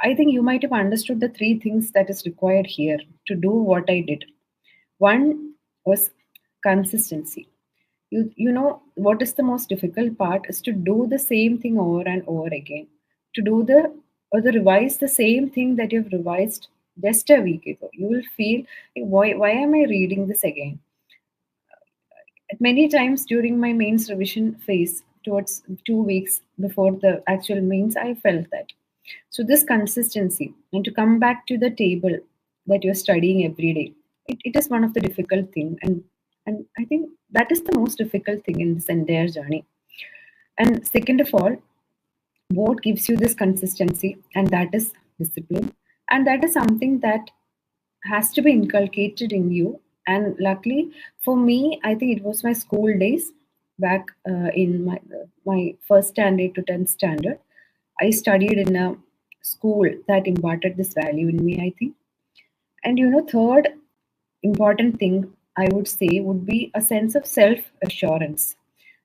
I think you might have understood the three things that is required here to do what I did. One was consistency. You know what is the most difficult part is to do the same thing over and over again. To do the or to revise the same thing that you've revised just a week ago. You will feel, "Hey, why am I reading this again?" Many times during my mains revision phase, towards 2 weeks before the actual mains, I felt that. So, this consistency and to come back to the table that you're studying every day, it is one of the difficult thing. And I think that is the most difficult thing in this entire journey. And second of all, what gives you this consistency? And that is discipline. And that is something that has to be inculcated in you. And luckily for me, I think it was my school days back in my first standard to 10th standard. I studied in a school that imparted this value in me, I think. And third important thing I would say would be a sense of self assurance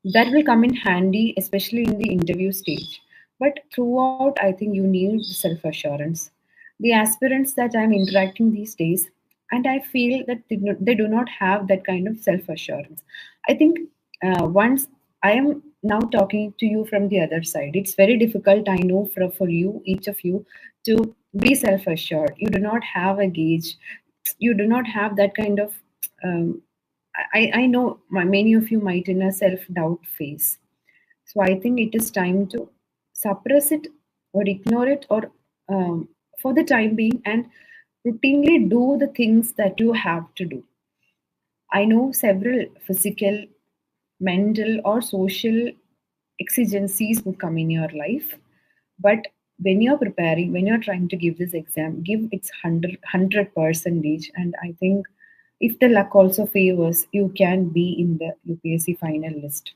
that will come in handy, especially in the interview stage. But throughout, I think you need self assurance. The aspirants that I'm interacting these days, and I feel that they do not have that kind of self assurance. I think once I am now talking to you from the other side, it's very difficult, I know, for you, each of you, to be self assured. You do not have a gauge, you do not have that kind of. I know many of you might in a self doubt phase. So I think it is time to suppress it or ignore it or for the time being and routinely do the things that you have to do. I know several physical, mental, or social exigencies would come in your life, but when you're preparing, when you're trying to give this exam, give its 100 percentage. And I think if the luck also favors, you can be in the UPSC final list.